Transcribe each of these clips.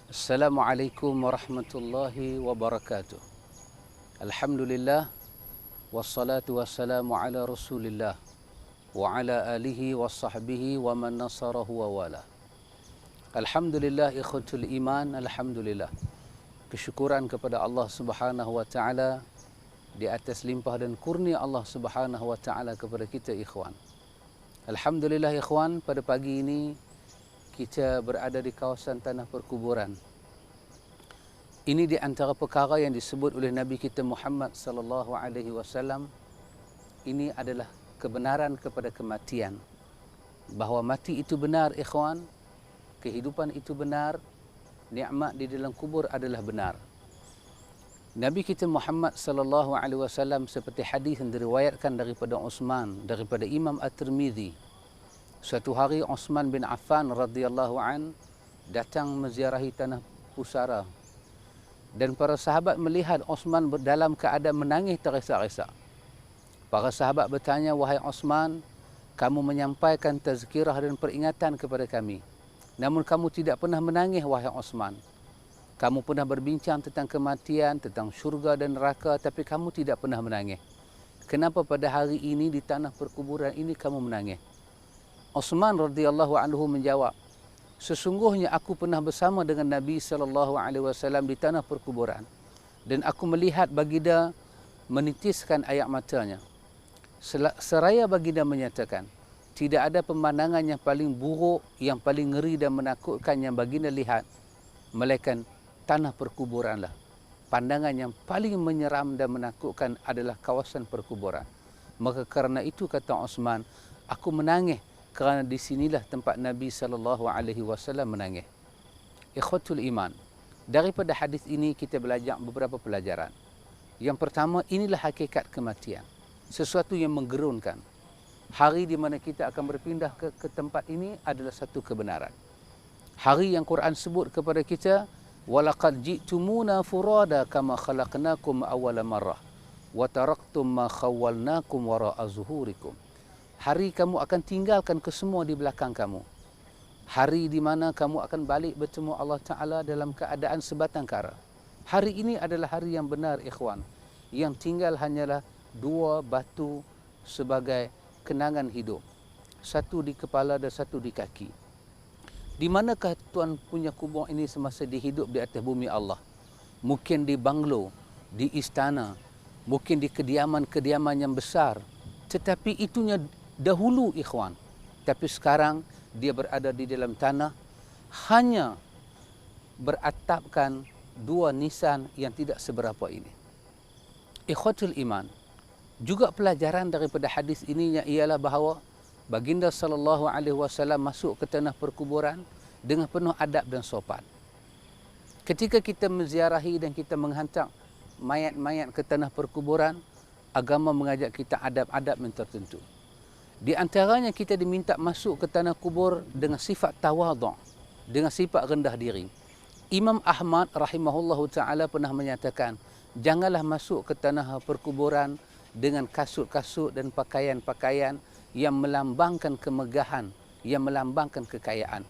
Assalamualaikum warahmatullahi wabarakatuh. Alhamdulillah wassalatu wassalamu ala Rasulillah wa ala alihi wa sahbihi wa man nasarahu wa wala. Alhamdulillah ikhwatul iman, alhamdulillah. Kesyukuran kepada Allah Subhanahu wa taala di atas limpah dan kurnia Allah Subhanahu wa taala kepada kita ikhwan. Alhamdulillah ikhwan, pada pagi ini kita berada di kawasan tanah perkuburan. Ini di antara perkara yang disebut oleh Nabi kita Muhammad sallallahu alaihi wasallam. Ini adalah kebenaran kepada kematian. Bahawa mati itu benar ikhwan, kehidupan itu benar, nikmat di dalam kubur adalah benar. Nabi kita Muhammad sallallahu alaihi wasallam seperti hadis yang diriwayatkan daripada Utsman, daripada Imam At-Tirmizi. Suatu hari Utsman bin Affan radhiyallahu an datang menziarahi tanah pusara. Dan para sahabat melihat Utsman dalam keadaan menangis teresa-resa. Para sahabat bertanya, "Wahai Utsman, kamu menyampaikan tazkirah dan peringatan kepada kami. Namun kamu tidak pernah menangis, wahai Utsman. Kamu pernah berbincang tentang kematian, tentang syurga dan neraka, tapi kamu tidak pernah menangis. Kenapa pada hari ini di tanah perkuburan ini kamu menangis?" Utsman radhiyallahu anhu menjawab, "Sesungguhnya aku pernah bersama dengan Nabi sallallahu alaihi wasallam di tanah perkuburan dan aku melihat baginda menitiskan air matanya. Seraya baginda menyatakan, tidak ada pemandangan yang paling buruk, yang paling ngeri dan menakutkan yang baginda lihat, melainkan tanah perkuburanlah. Pandangan yang paling menyeram dan menakutkan adalah kawasan perkuburan. Maka kerana itu," kata Utsman, "aku menangis kerana di sinilah tempat Nabi sallallahu alaihi wasallam menangis." Ikhwatul iman, daripada hadis ini kita belajar beberapa pelajaran. Yang pertama, inilah hakikat kematian. Sesuatu yang menggerunkan. Hari di mana kita akan berpindah ke tempat ini adalah satu kebenaran. Hari yang Quran sebut kepada kita, "Walaqad ji'tumuna furada kama khalaqnakum awwala marrah wa taraktum ma khawwalnakum wara'a zuhurikum." Hari kamu akan tinggalkan kesemua di belakang kamu. Hari di mana kamu akan balik bertemu Allah Ta'ala dalam keadaan sebatang kara. Hari ini adalah hari yang benar ikhwan. Yang tinggal hanyalah dua batu sebagai kenangan hidup. Satu di kepala dan satu di kaki. Di manakah tuan punya kubur ini semasa dihidup di atas bumi Allah? Mungkin di banglo, di istana, mungkin di kediaman-kediaman yang besar. Tetapi itunya dahulu ikhwan. Tapi sekarang dia berada di dalam tanah, hanya beratapkan dua nisan yang tidak seberapa ini. Ikhwatul iman, juga pelajaran daripada hadis ini ialah bahawa baginda sallallahu alaihi wasallam masuk ke tanah perkuburan dengan penuh adab dan sopan. Ketika kita menziarahi dan kita menghantar mayat-mayat ke tanah perkuburan, agama mengajak kita adab-adab yang tertentu. Di antaranya kita diminta masuk ke tanah kubur dengan sifat tawadhu', dengan sifat rendah diri. Imam Ahmad rahimahullahu ta'ala pernah menyatakan, janganlah masuk ke tanah perkuburan dengan kasut-kasut dan pakaian-pakaian yang melambangkan kemegahan, yang melambangkan kekayaan.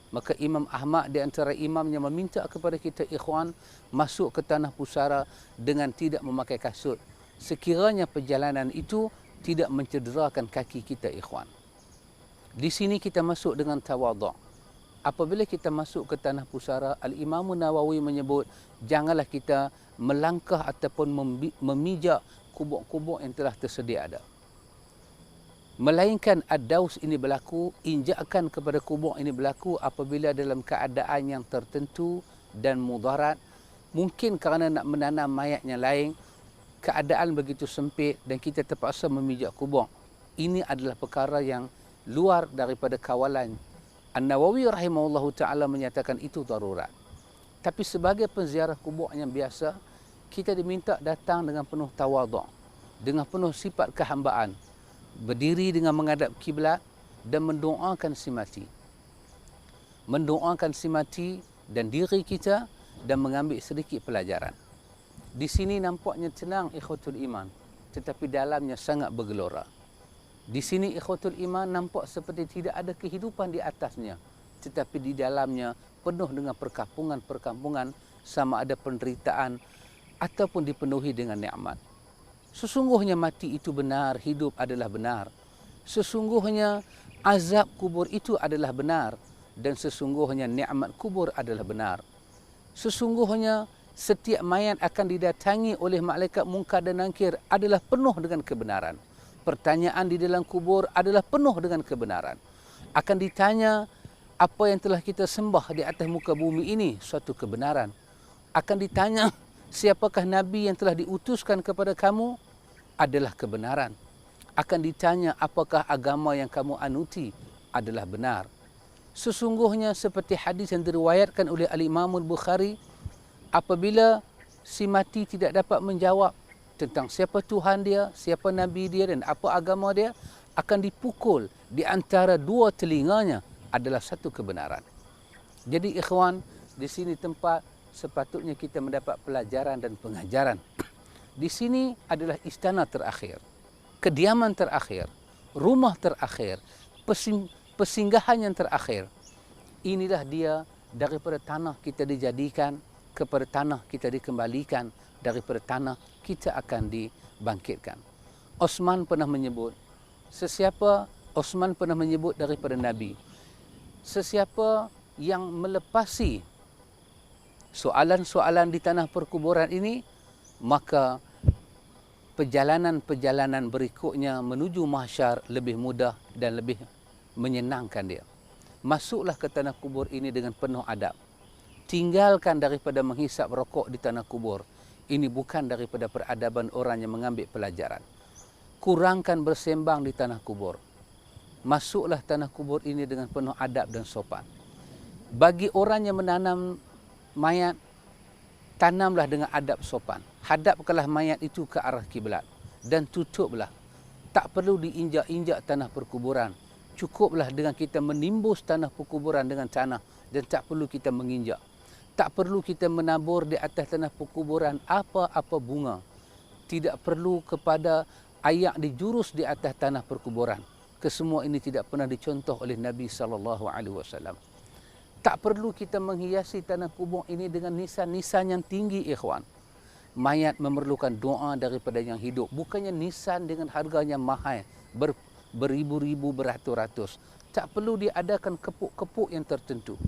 Maka Imam Ahmad di antara imam yang meminta kepada kita ikhwan masuk ke tanah pusara dengan tidak memakai kasut, sekiranya perjalanan itu tidak mencederakan kaki kita ikhwan. Di sini kita masuk dengan tawadhu'. Apabila kita masuk ke tanah pusara, Al-Imam Nawawi menyebut janganlah kita melangkah ataupun memijak kubur-kubur yang telah tersedia ada. Melainkan ad-daus ini berlaku, injakan kepada kubur ini berlaku apabila dalam keadaan yang tertentu dan mudarat. Mungkin kerana nak menanam mayat yang lain, keadaan begitu sempit dan kita terpaksa memijak kubur. Ini adalah perkara yang luar daripada kawalan. An-Nawawi rahimahullahu ta'ala menyatakan itu darurat. Tapi sebagai penziarah kubur yang biasa, kita diminta datang dengan penuh tawadhu', dengan penuh sifat kehambaan, berdiri dengan menghadap kiblat dan mendoakan si mati. Mendoakan si mati dan diri kita dan mengambil sedikit pelajaran. Di sini nampaknya tenang ikhwatul iman, tetapi dalamnya sangat bergelora. Di sini ikhwatul iman nampak seperti tidak ada kehidupan di atasnya, tetapi di dalamnya penuh dengan perkampungan-perkampungan, sama ada penderitaan ataupun dipenuhi dengan nikmat. Sesungguhnya mati itu benar, hidup adalah benar. Sesungguhnya azab kubur itu adalah benar, dan sesungguhnya nikmat kubur adalah benar. Sesungguhnya setiap mayat akan didatangi oleh malaikat Munkar dan Nakir adalah penuh dengan kebenaran. Pertanyaan di dalam kubur adalah penuh dengan kebenaran. Akan ditanya apa yang telah kita sembah di atas muka bumi ini, suatu kebenaran. Akan ditanya siapakah Nabi yang telah diutuskan kepada kamu, adalah kebenaran. Akan ditanya apakah agama yang kamu anuti, adalah benar. Sesungguhnya seperti hadis yang diriwayatkan oleh Al-Imam Al-Bukhari, apabila si mati tidak dapat menjawab tentang siapa Tuhan dia, siapa Nabi dia dan apa agama dia, akan dipukul di antara dua telinganya adalah satu kebenaran. Jadi ikhwan, di sini tempat sepatutnya kita mendapat pelajaran dan pengajaran. Di sini adalah istana terakhir, kediaman terakhir, rumah terakhir, persinggahan yang terakhir. Inilah dia, daripada tanah kita dijadikan, kepada tanah kita dikembalikan, daripada tanah kita akan dibangkitkan. Osman pernah menyebut daripada Nabi, sesiapa yang melepasi soalan-soalan di tanah perkuburan ini, maka perjalanan-perjalanan berikutnya menuju mahsyar lebih mudah dan lebih menyenangkan dia. Masuklah ke tanah kubur ini dengan penuh adab. Tinggalkan daripada menghisap rokok di tanah kubur. Ini bukan daripada peradaban orang yang mengambil pelajaran. Kurangkan bersembang di tanah kubur. Masuklah tanah kubur ini dengan penuh adab dan sopan. Bagi orang yang menanam mayat, tanamlah dengan adab sopan. Hadapkanlah mayat itu ke arah kiblat dan tutuplah. Tak perlu diinjak-injak tanah perkuburan. Cukuplah dengan kita menimbus tanah perkuburan dengan tanah dan tak perlu kita menginjak. Tak perlu kita menabur di atas tanah perkuburan apa-apa bunga. Tidak perlu kepada ayak dijurus di atas tanah perkuburan. Kesemua ini tidak pernah dicontoh oleh Nabi SAW. Tak perlu kita menghiasi tanah kubur ini dengan nisan-nisan yang tinggi, ikhwan. Mayat memerlukan doa daripada yang hidup. Bukannya nisan dengan harganya mahal, beribu-ribu, beratus-ratus. Tak perlu diadakan kepuk-kepuk yang tertentu.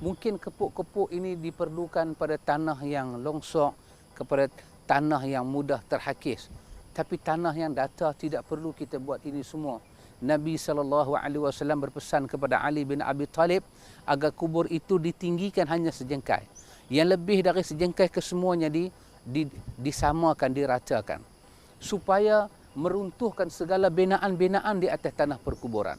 Mungkin kepuk-kepuk ini diperlukan pada tanah yang longsor, kepada tanah yang mudah terhakis. Tapi tanah yang datar tidak perlu kita buat ini semua. Nabi SAW berpesan kepada Ali bin Abi Talib agar kubur itu ditinggikan hanya sejengkai. Yang lebih dari sejengkai kesemuanya disamakan, diratakan. Supaya meruntuhkan segala binaan-binaan di atas tanah perkuburan.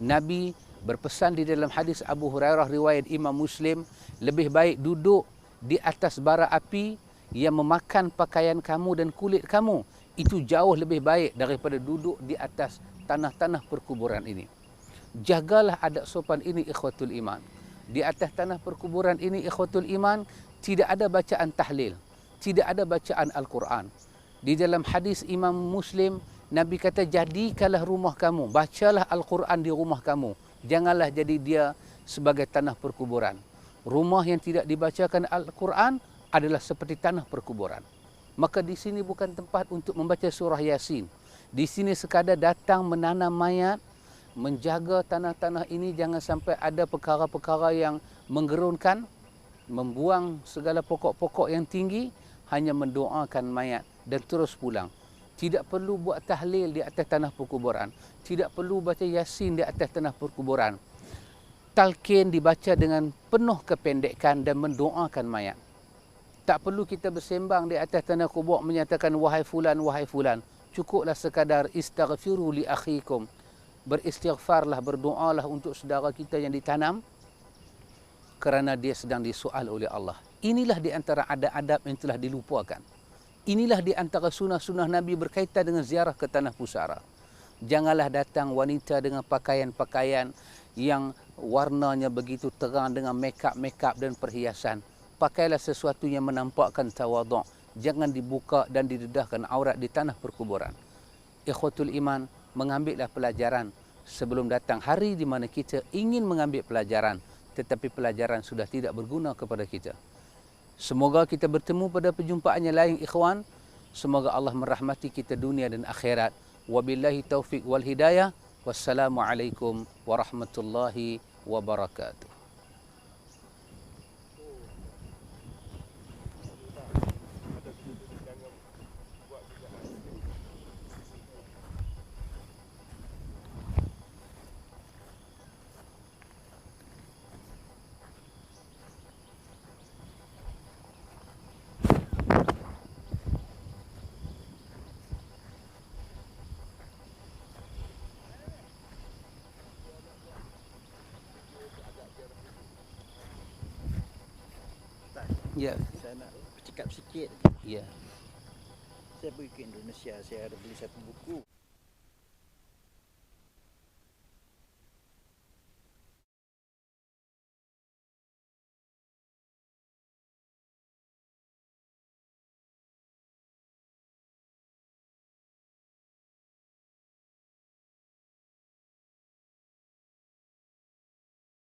Nabi berpesan di dalam hadis Abu Hurairah riwayat Imam Muslim, lebih baik duduk di atas bara api yang memakan pakaian kamu dan kulit kamu. Itu jauh lebih baik daripada duduk di atas tanah-tanah perkuburan ini. Jagalah adab sopan ini, ikhwatul iman. Di atas tanah perkuburan ini, ikhwatul iman, tidak ada bacaan tahlil, tidak ada bacaan Al-Quran. Di dalam hadis Imam Muslim, Nabi kata, jadikanlah rumah kamu, bacalah Al-Quran di rumah kamu. Janganlah jadi dia sebagai tanah perkuburan. Rumah yang tidak dibacakan Al-Quran adalah seperti tanah perkuburan. Maka di sini bukan tempat untuk membaca surah Yasin. Di sini sekadar datang menanam mayat, menjaga tanah-tanah ini jangan sampai ada perkara-perkara yang menggerunkan, membuang segala pokok-pokok yang tinggi, hanya mendoakan mayat dan terus pulang. Tidak perlu buat tahlil di atas tanah perkuburan. Tidak perlu baca Yasin di atas tanah perkuburan. Talqin dibaca dengan penuh kependekan dan mendoakan mayat. Tak perlu kita bersembang di atas tanah kubur menyatakan wahai fulan, wahai fulan. Cukuplah sekadar istaghfiru li akhikum. Beristighfarlah, berdoalah untuk saudara kita yang ditanam kerana dia sedang disoal oleh Allah. Inilah di antara adab-adab yang telah dilupakan. Inilah di antara sunnah-sunnah Nabi berkaitan dengan ziarah ke tanah pusara. Janganlah datang wanita dengan pakaian-pakaian yang warnanya begitu terang dengan make-up dan perhiasan. Pakailah sesuatu yang menampakkan tawaduk. Jangan dibuka dan didedahkan aurat di tanah perkuburan. Ikhwatul iman, mengambillah pelajaran sebelum datang hari di mana kita ingin mengambil pelajaran. tetapi pelajaran sudah tidak berguna kepada kita. Semoga kita bertemu pada perjumpaan yang lain, ikhwan. Semoga Allah merahmati kita dunia dan akhirat. Wabillahi taufiq wal hidayah. Wassalamualaikum warahmatullahi wabarakatuh. Ya. Saya nak bercakap sikit. Ya. Saya pergi ke Indonesia, saya ada beli satu buku.